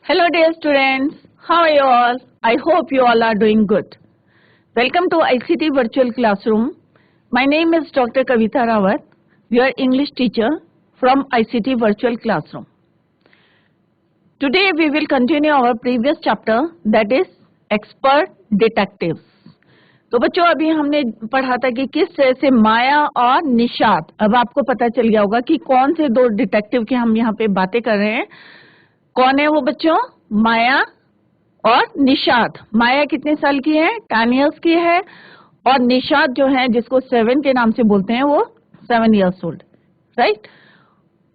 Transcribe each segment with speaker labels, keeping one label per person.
Speaker 1: Hello dear students, how are you all? I hope you all are doing good. Welcome to ICT Virtual Classroom. My name is Dr. Kavita Rawat, your English teacher from ICT Virtual Classroom. Today we will continue our previous chapter, that is Expert Detectives. तो बच्चों अभी हमने पढ़ा था कि किस तरह से माया और निषाद, अब आपको पता चल गया होगा कि कौन से दो डिटेक्टिव की हम यहाँ पे बातें कर रहे हैं. कौन है वो बच्चों? माया और निषाद. माया कितने साल की है? 10 इयर्स की है. और निषाद जो है जिसको 7 के नाम से बोलते हैं वो 7 इयर्स ओल्ड, राइट.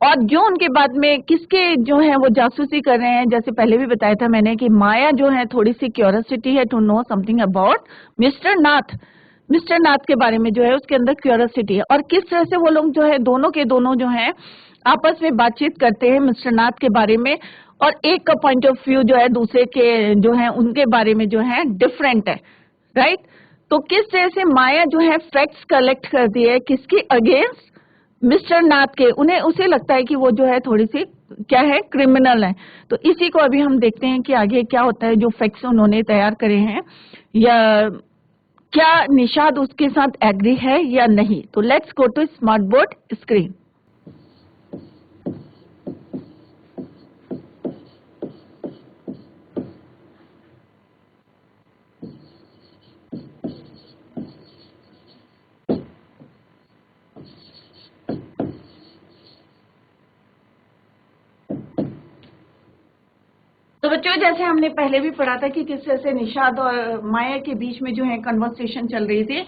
Speaker 1: और जो उनके बाद में किसके जो है वो जासूसी कर रहे हैं, जैसे पहले भी बताया था मैंने कि माया जो है थोड़ी सी क्यूरियोसिटी है to know something about mister Nath. Mister Nath के बारे में जो है उसके अंदर क्यूरियोसिटी है. और किस तरह से वो लोग जो है दोनों के दोनों जो है आपस में बातचीत करते हैं मिस्टर नाथ के बारे में. और एक का पॉइंट ऑफ व्यू जो है दूसरे के जो है उनके बारे में जो है डिफरेंट है, राइट. तो किस तरह से माया जो है फैक्ट्स कलेक्ट करती है किसके अगेंस्ट? मिस्टर नाथ के. उन्हें उसे लगता है कि वो जो है थोड़ी सी क्या है, क्रिमिनल है. तो इसी को अभी हम देखते हैं कि आगे क्या होता है. जो फैक्ट्स उन्होंने तैयार करे हैं या क्या निषाद उसके साथ एग्री है या नहीं. तो let's go to smart board screen. तो बच्चों जैसे हमने पहले भी पढ़ा था कि किस तरह से निषाद और माया के बीच में जो है कन्वर्सेशन चल रही थी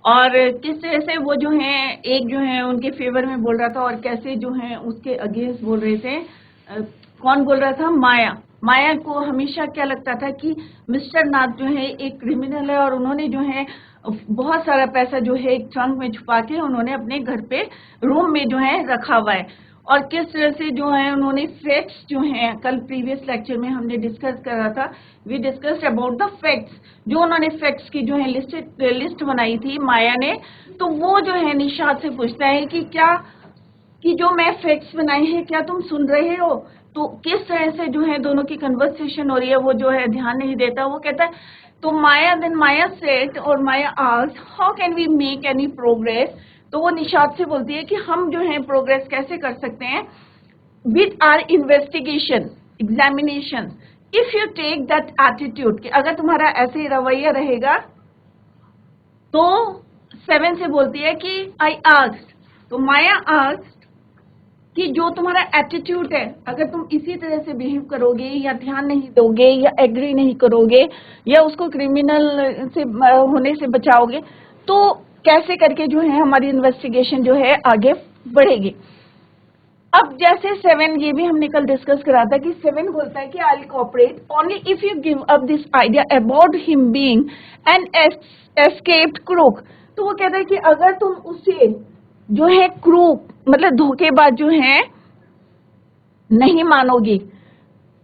Speaker 1: और किस तरह से वो जो है एक जो है उनके फेवर में बोल रहा था और कैसे जो है उसके अगेंस्ट बोल रहे थे. कौन बोल रहा था? माया. माया को हमेशा क्या लगता था कि मिस्टर नाथ जो है एक क्रिमिनल है और उन्होंने जो है बहुत सारा पैसा जो है एक ट्रंक में छुपा के उन्होंने अपने घर पे रूम में जो है रखा हुआ है. और किस तरह से जो है उन्होंने फैक्ट्स जो हैं, कल प्रीवियस लेक्चर में हमने डिस्कस करा था, we discussed about the facts. जो उन्होंने फैक्ट्स की जो है लिस्ट बनाई थी माया ने, तो वो जो है निषाद से पूछता है कि क्या कि जो मैं फैक्ट्स बनाए हैं क्या तुम सुन रहे हो. तो किस तरह से जो है दोनों की कन्वर्सेशन हो रही है वो जो है ध्यान नहीं देता. वो कहता है तो माया सेड और Maya asked how can we make any progress. तो वो निषाद से बोलती है कि हम जो है प्रोग्रेस कैसे कर सकते हैं with our investigation examination if you take that attitude. कि अगर तुम्हारा ऐसे रवैया रहेगा. तो 7 से बोलती है कि आई आस्क्ड. तो माया आस्क्ड कि जो तुम्हारा एटीट्यूड है अगर तुम इसी तरह से बिहेव करोगे या ध्यान नहीं दोगे या एग्री नहीं करोगे या उसको क्रिमिनल से होने से बचाओगे तो कैसे करके जो है हमारी इन्वेस्टिगेशन जो है आगे बढ़ेगी. अब जैसे 7 ये भी हमने कल डिस्कस करा था कि 7 बोलता है कि आई will cooperate only if you give up this idea about him being an escaped crook. तो वो कहता है कि अगर तुम उसे जो है क्रूक मतलब धोखेबाज जो है नहीं मानोगी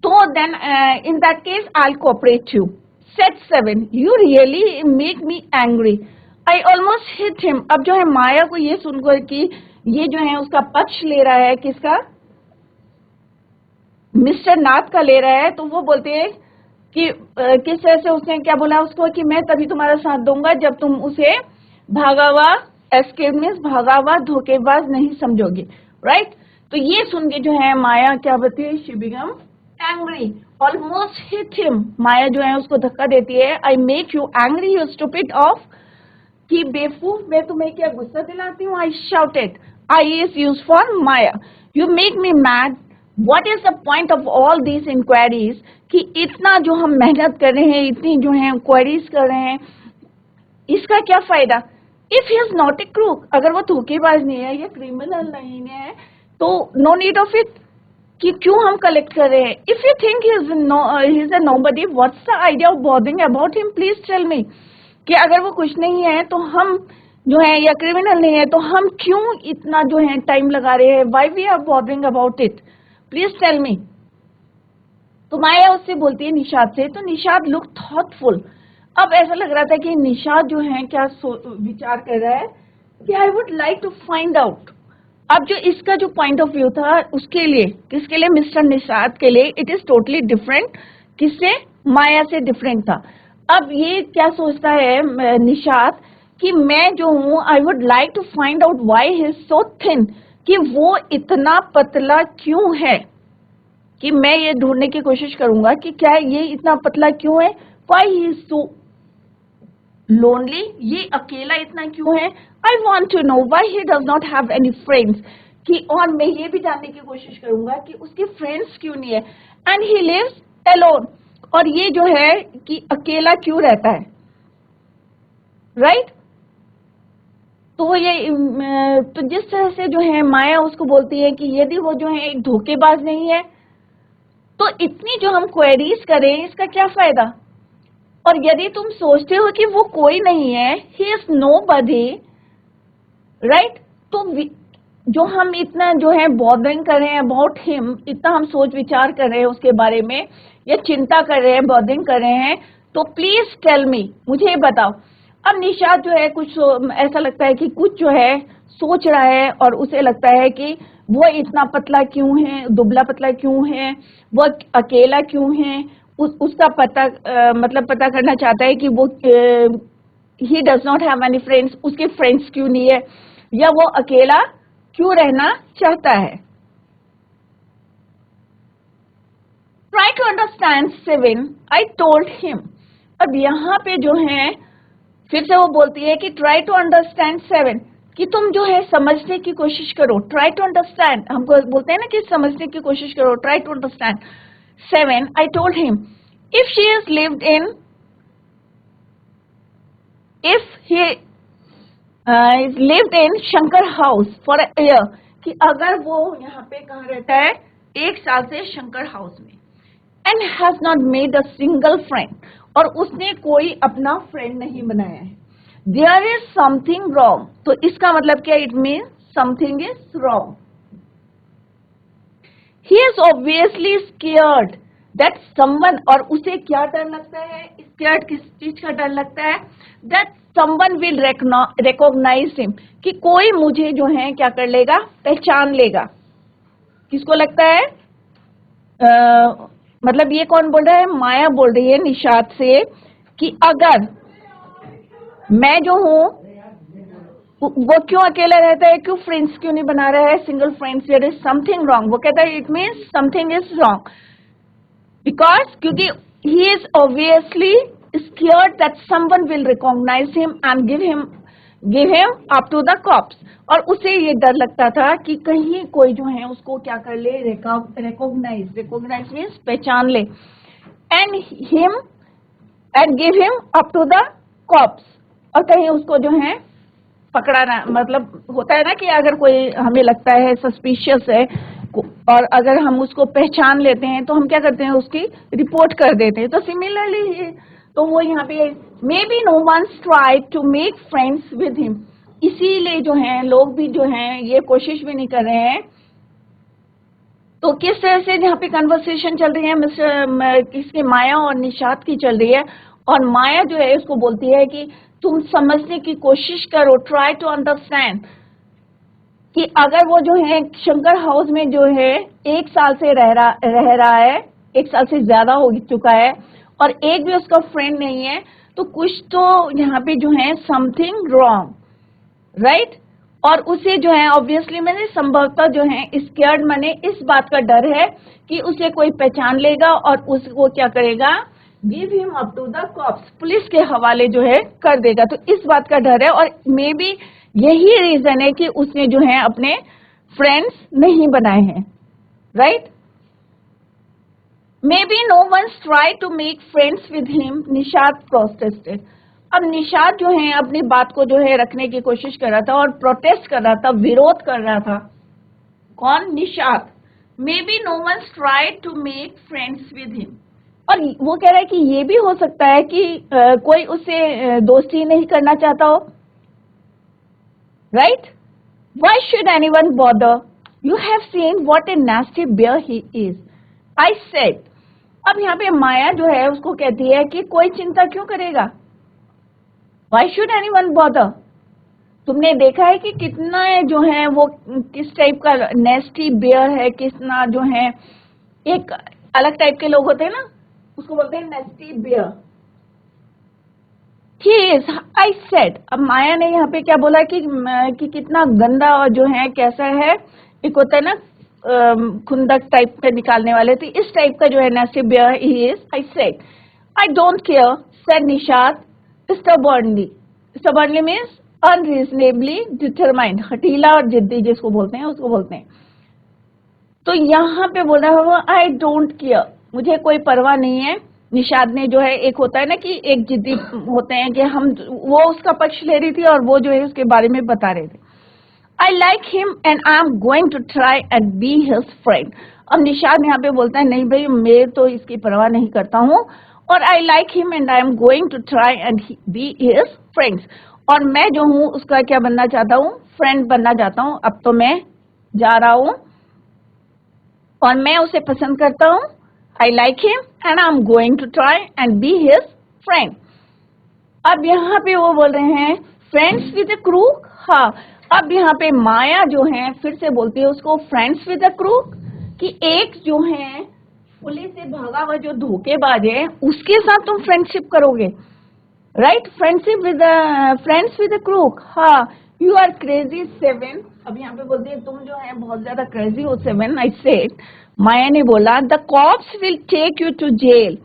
Speaker 1: तो then in that case I will cooperate you. Set 7 you really make me angry I almost hit him. अब जो है माया को ये सुनकर कि ये जो है उसका पक्ष ले रहा है, किसका? मिस्टर नाथ का ले रहा है. तो वो बोलते हैं कि किस तरह से उसने क्या बोला उसको कि मैं तभी तुम्हारा साथ दूंगा जब तुम उसे भागा हुआ एस्केप मींस भागा हुआ धोखेबाज नहीं समझोगे, राइट. तो ये सुन के जो है माया क्या बोलती है? She become angry almost hit him. Maya जो है उसको धक्का देती है. I make you angry you stupid of कि बेवकूफ मैं तुम्हें क्या गुस्सा दिलाती हूँ. I shouted. I is use for Maya. You make me mad. What is the point of all these inquiries. कि इतना जो हम मेहनत कर रहे हैं इतनी जो है इंक्वायरीज कर रहे हैं इसका क्या फायदा. If he is not a crook अगर वो धोखेबाज नहीं है या क्रिमिनल नहीं है तो नो नीड ऑफ इट कि क्यों हम कलेक्ट कर रहे हैं. If you think he is a nobody what's the idea of bothering about him please tell me. कि अगर वो कुछ नहीं है तो हम जो है या क्रिमिनल नहीं है तो हम क्यों इतना जो है टाइम लगा रहे हैं. Why we are bothering about it please tell me. तो माया उससे बोलती है निषाद से. तो निषाद लुक थॉटफुल. अब ऐसा लग रहा था कि निषाद जो है क्या विचार कर रहा है कि I would like to find out अब जो इसका जो पॉइंट ऑफ व्यू था उसके लिए, किसके लिए, मिस्टर निषाद के लिए, इट इज टोटली डिफरेंट, किससे, माया से डिफरेंट था। अब ये क्या सोचता है निषाद कि मैं जो हूं, I would like to find out why he is so thin, कि वो इतना पतला क्यों है, कि मैं ये ढूंढने की कोशिश करूंगा कि क्या ये इतना पतला क्यों है, why he is so lonely, ये अकेला इतना क्यों है, I want to know why he does not have any friends, कि और मैं ये भी जानने की कोशिश करूंगा कि उसके फ्रेंड्स क्यों नहीं है, एंड ही लिव्स अलोन, और ये जो है कि अकेला क्यों रहता है, राइट। तो वो ये तो जिस तरह से जो है माया उसको बोलती है कि यदि वो जो है एक धोखेबाज नहीं है तो इतनी जो हम क्वेरीज करें इसका क्या फायदा, और यदि तुम सोचते हो कि वो कोई नहीं है, ही इज नोबडी, राइट, तो जो हम इतना जो है बॉदरिंग कर रहे हैं अबाउट हिम, इतना हम सोच विचार कर रहे हैं उसके बारे में, या चिंता कर रहे हैं, बॉदरिंग कर रहे हैं, तो प्लीज टेल मी, मुझे बताओ। अब निषाद जो है कुछ ऐसा लगता है कि कुछ जो है सोच रहा है, और उसे लगता है कि वो इतना पतला क्यों है, दुबला पतला क्यों है, वो अकेला क्यों है, उसका पता मतलब पता करना चाहता है कि वो ही does not have any friends, उसके फ्रेंड्स क्यों नहीं है, या वो अकेला क्यों रहना चाहता है। Try to understand seven, I told him. अब यहाँ पे जो है फिर से वो बोलती है कि ट्राई टू अंडरस्टैंड सेवन, कि तुम जो है समझने की कोशिश करो, ट्राई टू अंडरस्टैंड, हमको बोलते हैं ना कि समझने की कोशिश करो, try to understand seven, I told him if she is lived in, if he lived in Shankar house for a year, कि अगर वो यहाँ पे कहाँ रहता है, एक साल से शंकर हाउस में, and has not made a single friend, और उसने कोई अपना फ्रेंड नहीं बनाया है, देयर इज समथिंग रॉन्ग, तो इसका मतलब क्या, it means something is wrong. He is obviously scared that someone, और उसे क्या डर लगता है, स्केयर्ड किस चीज का डर लगता है, that someone will recognise him, कि कोई मुझे जो है क्या कर लेगा, पहचान लेगा। किसको लगता है, मतलब ये कौन बोल रहा है, माया बोल रही है निषाद से कि अगर मैं जो हूं, वो क्यों अकेला रहता है, क्यों फ्रेंड्स क्यों नहीं बना रहा है, single friends, there is something wrong, वो कहता है it means something is wrong, because क्योंकि he is obviously scared that someone will recognize him and give him up to the cops, और उसे ये डर लगता था कि कहीं कोई जो है उसको क्या कर ले, recognize means पहचान ले, and give him up to the cops, और कहीं उसको जो है पकड़ाना, मतलब होता है ना कि अगर कोई हमें लगता है सस्पिशियस है और अगर हम उसको पहचान लेते हैं तो हम क्या करते हैं, उसकी रिपोर्ट कर देते हैं। तो सिमिलरली तो वो यहाँ पे maybe no ones try to make friends with him, इसीलिए जो है लोग भी जो हैं ये कोशिश भी नहीं कर रहे हैं। तो किस तरह से यहाँ पे कन्वर्सेशन चल रही है, मिस्टर इसके माया और निषाद की चल रही है, और माया जो है उसको बोलती है कि तुम समझने की कोशिश करो, ट्राई टू अंडरस्टैंड, कि अगर वो जो है शंकर हाउस में जो है एक साल से रह रहा है, एक साल से ज्यादा हो चुका है, और एक भी उसका फ्रेंड नहीं है, तो कुछ तो यहाँ पे जो है समथिंग रॉन्ग, राइट। और उसे जो है ऑब्वियसली मैंने संभवतः जो है स्केयर्ड मैंने इस बात का डर है कि उसे कोई पहचान लेगा और उसको क्या करेगा, give him up to the cops, police के हवाले जो है कर देगा, तो इस बात का डर है, और मे बी यही रीजन है कि उसने जो है अपने फ्रेंड्स नहीं बनाए हैं, right. Maybe no ones try to make friends with him, Nishad protested. अब निषाद जो है अपनी बात को जो है रखने की कोशिश कर रहा था और प्रोटेस्ट कर रहा था, विरोध कर रहा था, कौन, Nishad. Maybe no ones try to make friends with him, और वो कह रहा है कि ये भी हो सकता है कि कोई उससे दोस्ती नहीं करना चाहता हो, right? Why should anyone bother? You have seen what a nasty bear he is. I said. अब यहाँ पे माया जो है उसको कहती है कि कोई चिंता क्यों करेगा, Why should anyone bother? तुमने देखा है कि कितना है जो है वो किस टाइप का नेस्टी बियर है, कितना जो है एक अलग टाइप के लोग होते हैं ना, उसको बोलते हैं nasty bear. He is, I said. अब माया ने यहाँ पे क्या बोला कि कितना गंदा और जो है कैसा है, एक होता है ना खुंदक टाइप का निकालने वाले, तो इस टाइप का जो है nasty bear he is, I said. I don't care, said Nishad stubbornly. Stubbornly means unreasonably determined, हठीला और जिद्दी जिसको बोलते हैं उसको बोलते हैं। तो यहाँ पे बोल रहा है आई डोंट केयर, मुझे कोई परवाह नहीं है। निषाद ने जो है, एक होता है ना कि एक जिद्दी होते हैं कि हम, वो उसका पक्ष ले रही थी और वो जो है उसके बारे में बता रहे थे। I like him and I am going to try and be his friend. अब निषाद यहाँ पे बोलता है नहीं भाई, मैं तो इसकी परवाह नहीं करता हूँ, और I like him and I am going to try and be his friends, और मैं जो हूँ उसका क्या बनना चाहता हूँ, फ्रेंड बनना चाहता हूँ। अब तो मैं जा रहा हूँ और मैं उसे पसंद करता हूँ। I like him and I am going to try and be his friend. अब यहाँ पे वो बोल रहे हैं फ्रेंड्स विद अ क्रूक। हाँ, अब यहाँ पे माया जो है फिर से बोलती है उसको फ्रेंड्स विद अ क्रूक, कि एक जो है पुलिस से भागा हुआ जो धोखेबाज है उसके साथ तुम फ्रेंडशिप करोगे, right? Friendship with friends with a crook. हाँ, यू आर क्रेजी सेवन। अब यहाँ पे बोलती है तुम जो है बहुत ज्यादा क्रेजी हो सेवन। आई सेड, माया ने बोला the cops will take you to jail,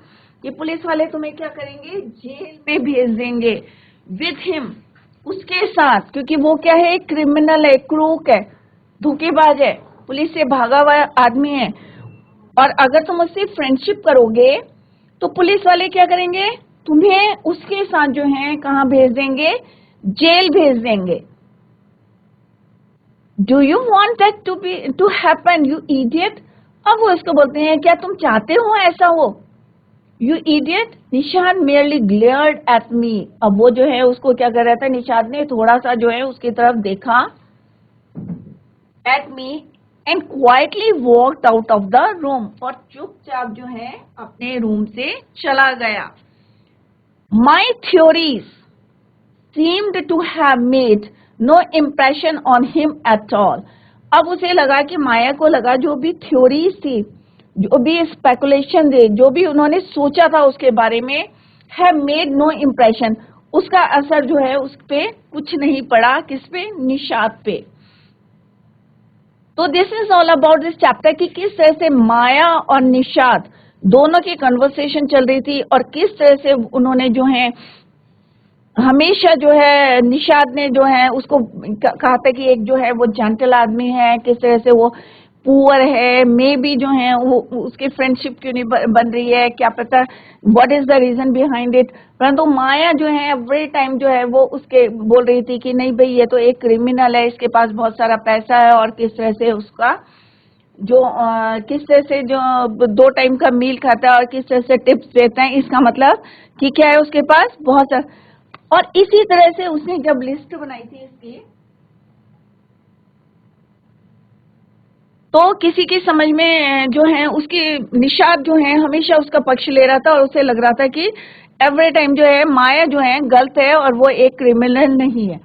Speaker 1: ये पुलिस वाले तुम्हें क्या करेंगे, जेल में भेज देंगे। विद हिम, उसके साथ, क्योंकि वो क्या है, क्रिमिनल है, क्रूक है, धोखेबाज है, पुलिस से भागा हुआ आदमी है। और अगर तुम उससे फ्रेंडशिप करोगे तो पुलिस वाले क्या करेंगे, तुम्हें उसके साथ जो है कहाँ भेज देंगे, जेल भेज देंगे। Do you want that to happen you idiot. अब वो इसको बोलते हैं क्या तुम चाहते हो ऐसा हो, you idiot. Nishad merely glared at me। अब वो जो है उसको क्या कर रहा था, निशाद ने थोड़ा सा जो है उसकी तरफ देखा, at me and quietly walked out of the room, और चुपचाप जो है अपने रूम से चला गया। My theories seemed to have made no impression on him at all। अब उसे लगा कि माया को लगा जो भी थ्योरीज थी, जो भी स्पेकुलेशन थे, जो भी उन्होंने सोचा था उसके बारे में, have made no impression, उसका असर जो है उस पे कुछ नहीं पड़ा। किस पे, निशाद पे। तो this is all about this chapter कि किस तरह से माया और निशाद दोनों की कन्वर्सेशन चल रही थी और किस तरह से उन्होंने जो है हमेशा जो है निशाद ने जो है उसको कहा था कि एक जो है वो जेंटल आदमी है, किस तरह से वो पुअर है, मे भी जो है वो उसकी फ्रेंडशिप क्यों नहीं बन रही है, क्या पता what is the reason behind it. परंतु माया जो है एवरी टाइम जो है वो उसके बोल रही थी कि नहीं भाई ये तो एक क्रिमिनल है, इसके पास बहुत सारा पैसा है, और किस तरह से उसका जो किस तरह से जो 2 टाइम का मील खाता है और किस तरह से टिप्स देता है, इसका मतलब कि क्या है उसके पास बहुत सारा। और इसी तरह से उसने जब लिस्ट बनाई थी इसकी, तो किसी की समझ में जो है उसकी निशाद जो है हमेशा उसका पक्ष ले रहा था और उसे लग रहा था कि एवरी टाइम जो है माया जो है गलत है और वो एक क्रिमिनल नहीं है।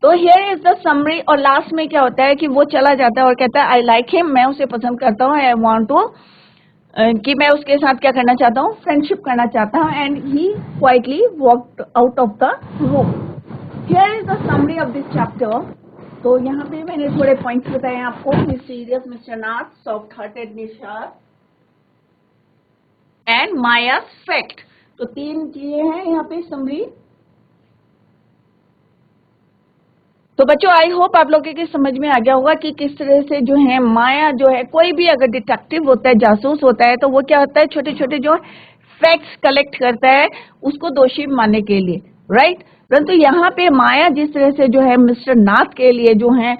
Speaker 1: तो हियर इज द समरी। और लास्ट में क्या होता है कि वो चला जाता है और कहता है आई लाइक हिम, मैं उसे पसंद करता हूँ, आई वांट टू, कि मैं उसके साथ क्या करना चाहता हूँ, फ्रेंडशिप करना चाहता हूँ। And he quietly walked out of the room. Here is the summary of this chapter. तो यहाँ पे मैंने थोड़े पॉइंट्स बताए आपको, mysterious mister Nath, soft hearted Nishad and Maya fact. तो 3 चीजें हैं यहाँ पे समरी। तो बच्चों आई होप आप लोगों के समझ में आ गया होगा कि किस तरह से जो है माया जो है, कोई भी अगर डिटेक्टिव होता है, जासूस होता है, तो वो क्या होता है, छोटे छोटे जो फैक्ट्स कलेक्ट करता है उसको दोषी मानने के लिए, राइट। परंतु यहाँ पे माया जिस तरह से जो है मिस्टर नाथ के लिए जो है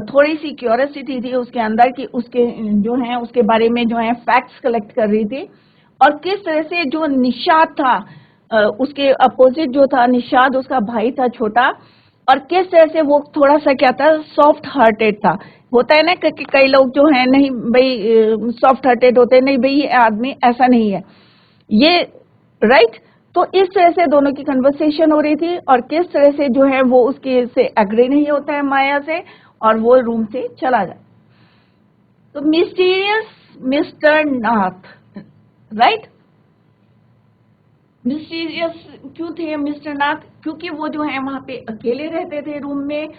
Speaker 1: थोड़ी सी क्यूरियोसिटी थी उसके अंदर कि उसके जो है उसके बारे में जो है फैक्ट्स कलेक्ट कर रही थी, और किस तरह से जो निशाद था उसके अपोजिट जो था निशाद, उसका भाई था छोटा, और किस तरह से वो थोड़ा सा क्या था, सॉफ्ट हार्टेड था। होता है ना कि कई लोग जो है नहीं भाई सॉफ्ट हार्टेड होते हैं, नहीं भाई ये आदमी ऐसा नहीं है ये, राइट। तो इस तरह से दोनों की कन्वर्सेशन हो रही थी और किस तरह से जो है वो उसके से एग्री नहीं होता है माया से और वो रूम से चला जाता। तो मिस्टीरियस मिस्टर नाथ, राइट, मिस्टीरियस क्यों थे मिस्टर नाथ? क्योंकि वो जो है वहां पे अकेले रहते थे रूम में,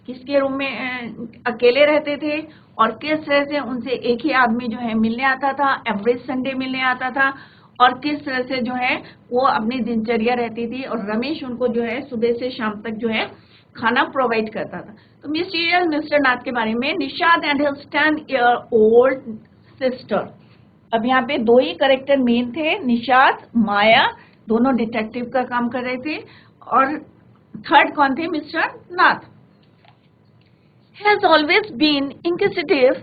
Speaker 1: किसके रूम में अकेले रहते थे और किस तरह से उनसे एक ही आदमी जो है मिलने आता था, एवरेज संडे मिलने आता था और किस तरह से जो है वो अपनी दिनचर्या रहती थी और रमेश उनको जो है सुबह से शाम तक जो है खाना प्रोवाइड करता था। तो मिस्टीरियस मिस्टर नाथ के बारे में, Nishad and his 10-year-old sister. अब यहाँ पे दो ही करेक्टर मेन थे, निषाद, माया, दोनों डिटेक्टिव का काम कर रहे थे और थर्ड कौन थे? Mister Nath. Has always been inquisitive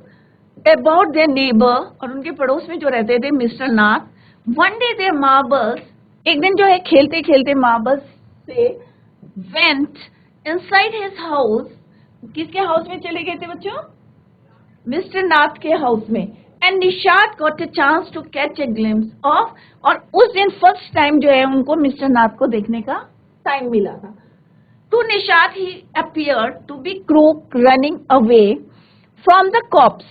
Speaker 1: about their neighbor, और उनके पड़ोस में जो रहते थे mister Nath. One day their marbles, एक दिन जो है खेलते खेलते मार्बल्स से went inside his house, किसके हाउस में चले गए थे बच्चों? मिस्टर नाथ के हाउस में। And Nishad got a chance to catch a glimpse of, और उस दिन फर्स्ट टाइम जो है उनको मिस्टर नाथ को देखने का टाइम मिला था। To Nishad, he appeared to be crook running away from the cops.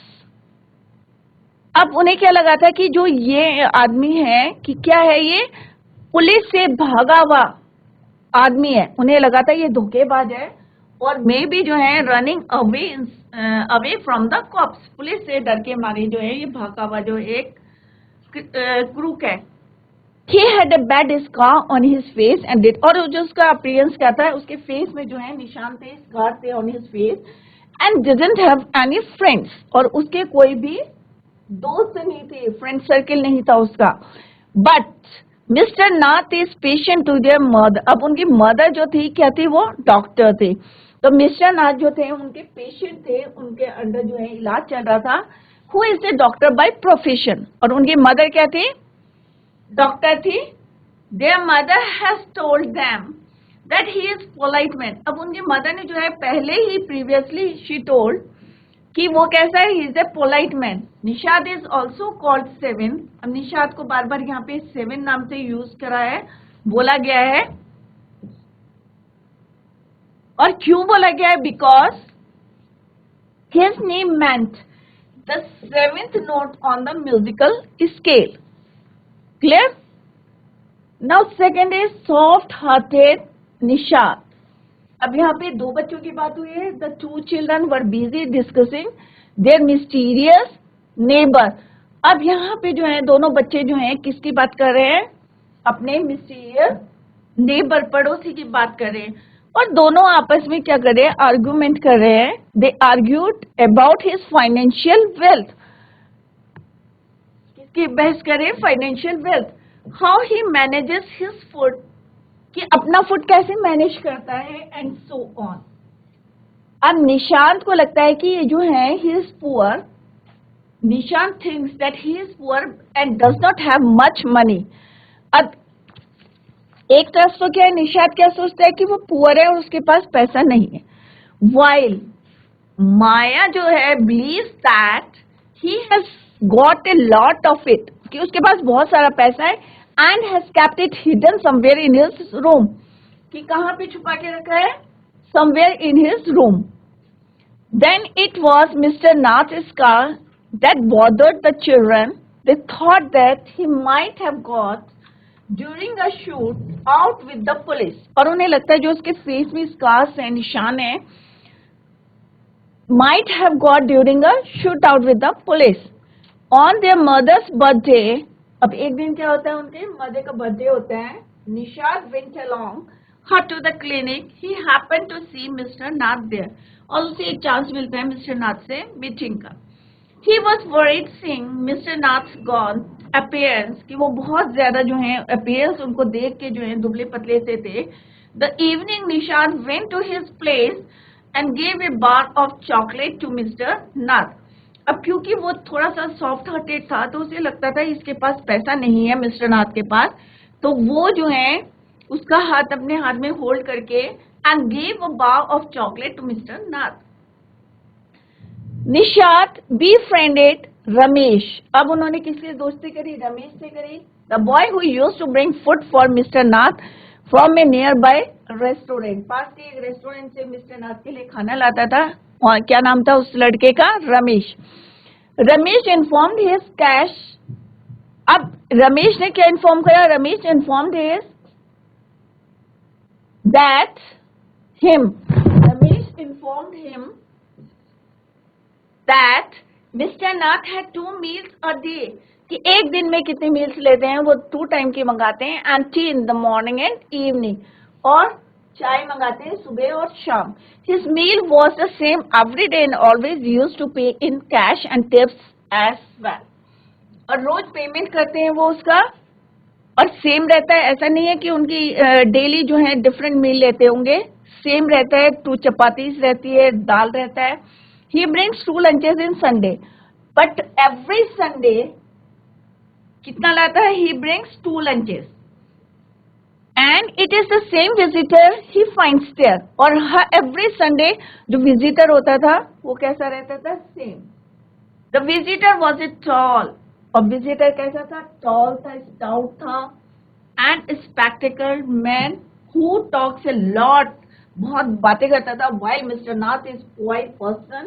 Speaker 1: अब उन्हें क्या लगा था कि जो ये आदमी है कि क्या है, ये पुलिस से भागा हुआ आदमी है। उन्हें लगा था ये धोखेबाज है और मे भी जो है running away from the cops, police से डर के मारे जो है ये भागा हुआ जो एक क्रूक है। He had a bad scar on his face and did, और जो उसका अपीयरेंस क्या था, उसके फेस में जो है निशान थे, स्कार थे on his face, and didn't have any friends, और उसके कोई भी दोस्त नहीं थे, फ्रेंड सर्किल नहीं था उसका। But Mr. Nath is patient to their mother, अब उनकी मदर जो थी क्या थी, वो डॉक्टर थे। तो मिस्टर नाथ जो थे उनके पेशेंट थे, उनके अंडर जो है इलाज चल रहा था। Who is a doctor by profession, और उनकी मदर क्या थी? डॉक्टर थी। Their mother has told them that he is polite man, अब उनकी मदर ने जो है पहले ही previously she told कि वो कैसा है, he is a polite man। Nishad is also called seven, अब निषाद को बार बार यहाँ पे सेवन नाम से यूज करा है, बोला गया है। और क्यों बोला गया है? Because his name meant the seventh note on the musical scale। Clear? Now second is soft-hearted Nishad. अब यहाँ पे दो बच्चों की बात हुई है। The two children were busy discussing their mysterious neighbor। अब यहाँ पे जो है दोनों बच्चे जो हैं किसकी बात कर रहे हैं? अपने mysterious neighbor, पड़ोसी की बात कर रहे हैं और दोनों आपस में क्या कर रहे हैं? आर्गुमेंट कर रहे हैं। They argued about his financial wealth, कि बहस करें financial wealth. How he manages his food, कि अपना फूड कैसे मैनेज करता है, एंड सो ऑन। अब निशांत को लगता है कि ये जो है he is poor, Nishant thinks that he is poor and does not have much money. अब एक तरफ तो क्या है, निशांत क्या सोचता है कि वो पुअर है और उसके पास पैसा नहीं है। वाइल माया जो है believes that he has got a lot of it, कि उसके पास बहुत सारा पैसा है, and has kept it hidden somewhere in his room, कि कहाँ पे छुपा के रखा है? Somewhere in his room। Then it was Mr. Nath's car that bothered the children। They thought that he might have got during a shoot out with the police, और उन्हें लगता है जो उसके फेस में स्कार्स है, निशान है, might have got during a shoot out with the police। On their mother's birthday, अब एक दिन क्या होता है, उनके मदर का बर्थडे होता है। Nishad went along her to the clinic। He happened to see Mr. Nath there, और उसे एक चांस मिलता है मिस्टर नाथ से मीटिंग का। He was worried seeing Mr. Nath's gaunt appearance, कि वो बहुत ज्यादा जो है appearance उनको देख के जो है दुबले पतले से थे। The evening Nishad went to his place and gave a bar of chocolate to Mr. Nath। अब क्योंकि वो थोड़ा सा सॉफ्ट हार्टेड था तो उसे लगता था इसके पास पैसा नहीं है मिस्टर नाथ के पास, तो वो जो है उसका हाथ अपने हाथ में होल्ड करके and give a bar of chocolate to mister Nath. Nishad befriended Ramesh. अब उन्होंने किससे दोस्ती करी? रमेश से करी। The boy who used to bring food for mister Nath from a nearby restaurant, पास के एक रेस्टोरेंट से मिस्टर नाथ के लिए खाना लाता था। और क्या नाम था उस लड़के का? Ramesh. Ramesh informed his cash. अब रमेश ने क्या इन्फॉर्म करा? Ramesh informed his that him, Ramesh informed him that mister Nath had 2 meals a day, कि एक दिन में कितने मील्स लेते हैं? वो 2 टाइम की मंगाते हैं, and tea in the morning and evening, और चाय मंगाते हैं सुबह और शाम। His meal was the same every day and always use to pay in cash and tips as well, और रोज पेमेंट करते हैं वो उसका, और सेम रहता है। ऐसा नहीं है कि उनकी डेली जो है डिफरेंट मील लेते होंगे, सेम रहता है। 2 चपातीस रहती है, दाल रहता है। He brings 2 lunches in Sunday, but every Sunday कितना लाता है? He brings 2 lunches, and it is the same visitor he finds there. और every Sunday जो visitor होता था वो कैसा रहता था? Same. The visitor was a tall, और visitor कैसा था? Tall था, stout था, and spectacled man who talks a lot, बहुत बातें करता था। While Mr. Nath is quiet person,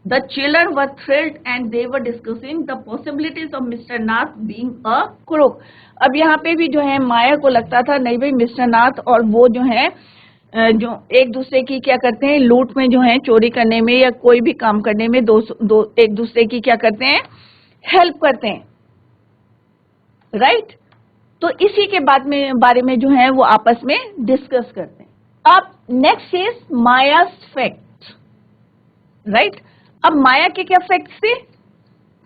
Speaker 1: the children were thrilled and they were discussing the possibilities of Mr. Nath being a crook. अब यहाँ पे भी जो है माया को लगता था नहीं भाई मिस्टर नाथ और वो जो है जो एक दूसरे की क्या करते हैं, लूट में जो है, चोरी करने में या कोई भी काम करने में एक दूसरे की क्या करते हैं? हेल्प करते हैं, राइट? तो इसी के बारे में जो है वो आपस में डिस्कस करते हैं। अब next is Maya's fact, right? अब माया के क्या फैक्ट्स थे?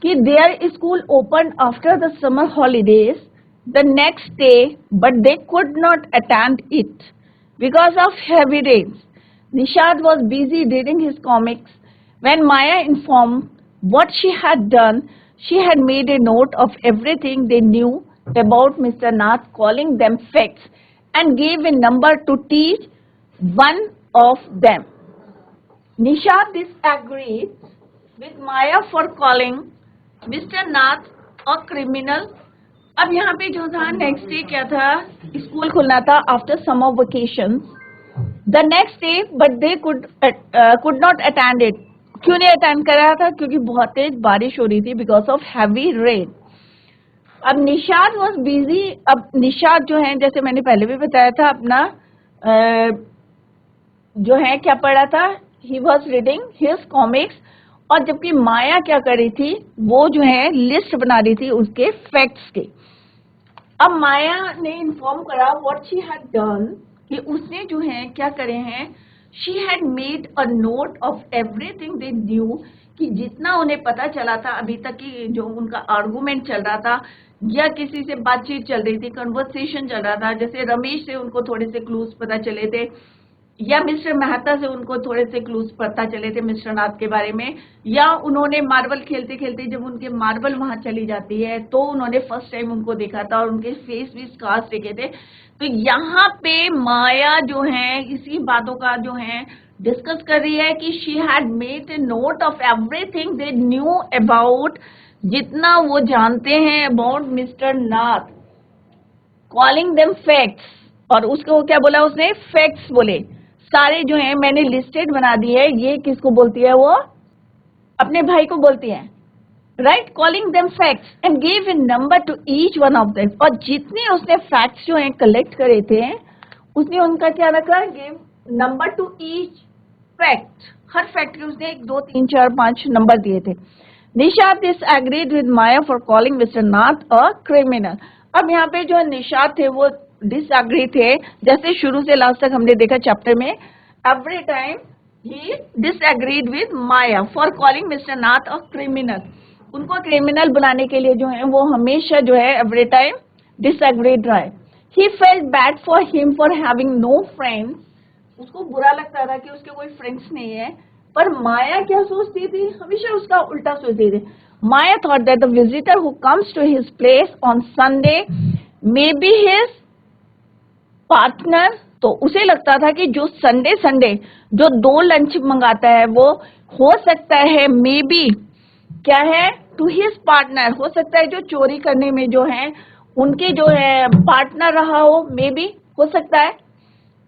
Speaker 1: कि there school open after the summer holidays the next day, but they could not attend it because of heavy rains. Nishad was busy reading his comics. When Maya informed what she had done, she had made a note of everything they knew about Mr. Nath, calling them facts, and gave a number to teach one of them. Nishad disagreed with Maya for calling Mr. Nath a criminal. अब यहाँ पे जो था next day क्या था? School खुलना था after summer vacation the next day, but they could not attend it. क्यों नहीं अटेंड कर रहा था? क्योंकि बहुत तेज बारिश हो रही थी बिकॉज ऑफ हैवी रेन. अब निशाद वॉज बिजी. अब निशाद जो है, जैसे मैंने पहले भी बताया था, अपना जो है क्या पढ़ा था? He was reading his comics. और जबकि माया क्या कर रही थी? वो जो है लिस्ट बना रही थी उसके फैक्ट्स के. अब माया ने इन्फॉर्म करा व्हाट शी हैड डन, कि उसने जो है क्या करे हैं? She had made a note of everything they knew, कि जितना उन्हें पता चला था अभी तक की जो उनका आर्गुमेंट चल रहा था या किसी से बातचीत चल रही थी, कन्वर्सेशन चल रहा था. जैसे रमेश से उनको थोड़े से क्लूज पता चले थे, या मिस्टर मेहता से उनको थोड़े से क्लूज पता चले थे मिस्टर नाथ के बारे में, या उन्होंने मार्बल खेलते खेलते जब उनके मार्बल वहां चली जाती है तो उन्होंने फर्स्ट टाइम उनको देखा था और उनके फेस भी स्कार्स देखे थे. तो यहाँ पे माया जो है इसी बातों का जो है डिस्कस कर रही है कि she had made a note of everything they knew about, जितना वो जानते हैं about mister Nath, calling them facts. और उसको क्या बोला उसने? फैक्ट्स बोले. सारे जो है मैंने लिस्टेड बना दी है. ये किसको बोलती है? वो अपने भाई को बोलती है, right? Calling them facts and give a number to each one of them. और जितने उसने फैक्ट्स जो है कलेक्ट करे थे उसने उनका क्या रखा? Give number to each fact. हर फैक्ट के उसने 1, 2, 3, 4, 5 नंबर दिए थे. Nishad disagreed with Maya for calling mister Nath a criminal. अब यहाँ पे जो निशाद थे वो डिसएग्री थे. जैसे शुरू से लास्ट तक हमने देखा चैप्टर में, every time he disagreed with Maya for calling mister Nath a criminal. उनको क्रिमिनल बुलाने के लिए जो है वो हमेशा जो है एवरी टाइम डिसएग्रीड रहा है. He felt bad for him for having no friends. उसको बुरा लगता था कि उसके कोई फ्रेंड्स नहीं है. पर माया क्या सोचती थी? हमेशा उसका उल्टा सोचती थी. Maya thought that the visitor who comes to his place on Sunday may be his partner. तो उसे लगता था कि जो संडे जो 2 लंच मंगाता है वो हो सकता है मे बी क्या है? टू हिज पार्टनर, हो सकता है जो चोरी करने में जो है उनके जो है पार्टनर रहा हो, मे बी हो सकता है,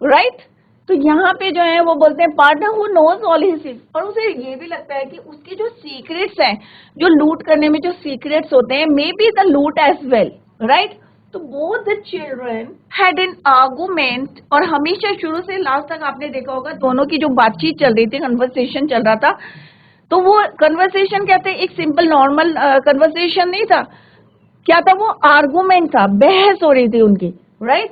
Speaker 1: राइट। तो यहाँ पे जो है वो बोलते हैं partner who knows all his, और उसे ये भी लगता है कि उसके जो सीक्रेट्स हैं, जो लूट करने में जो सीक्रेट्स होते हैं, may be the loot as well, right. तो both the children had an argument, और हमेशा शुरू से लास्ट तक आपने देखा होगा दोनों की जो बातचीत चल रही थी, कन्वर्सेशन चल रहा था, तो वो कन्वर्सेशन कहते हैं एक सिंपल नॉर्मल कन्वर्सेशन नहीं था, क्या था वो, आर्गुमेंट था, बहस हो रही थी उनकी, right.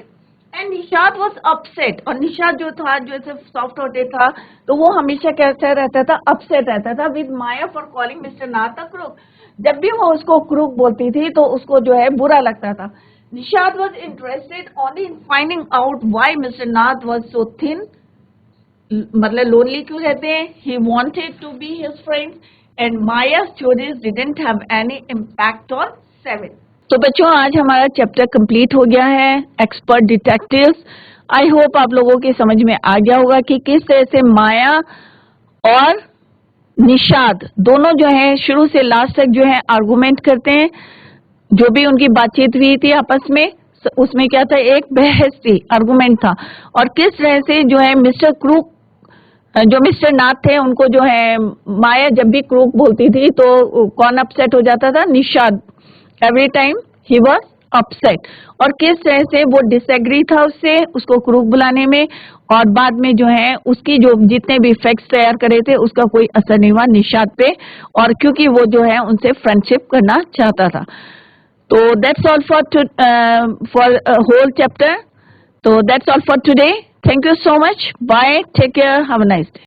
Speaker 1: And Nishad was upset, और निशाद जो था, जो सॉफ्ट हार्टेड था, तो वो हमेशा कैसा रहता था, अपसेट रहता था with Maya for calling mister Nath a crook. जब भी वो उसको क्रूक बोलती थी तो उसको जो है बुरा लगता था। Nishad was interested only in finding out why Mister Nath was so thin, मतलब लोनली क्यों रहते हैं, he wanted to be his friend, and Maya stories didn't have any impact on 7। तो बच्चों आज हमारा चैप्टर कंप्लीट हो गया है, एक्सपर्ट डिटेक्टिव्स। आई होप आप लोगों के समझ में आ गया होगा कि किस तरह से माया और निशाद दोनों जो है शुरू से लास्ट तक जो है आर्गुमेंट करते हैं। जो भी उनकी बातचीत हुई थी आपस में, उसमें क्या था, एक बहस थी, आर्गुमेंट था। और किस तरह से जो है मिस्टर क्रूक, जो मिस्टर नाथ थे, उनको जो है माया जब भी क्रूक बोलती थी तो कौन अपसेट हो जाता था, Nishad, every time he was upset. और किस तरह से वो डिसएग्री था उससे, उसको क्रूक बुलाने में, और बाद में जो है उसकी जो जितने भी फैक्ट्स तैयार करे थे उसका कोई असर नहीं हुआ निशाद पे, और क्योंकि वो जो है उनसे फ्रेंडशिप करना चाहता था। तो that's all for whole chapter. तो that's all for today. Thank you so much, bye, take care, have a nice day.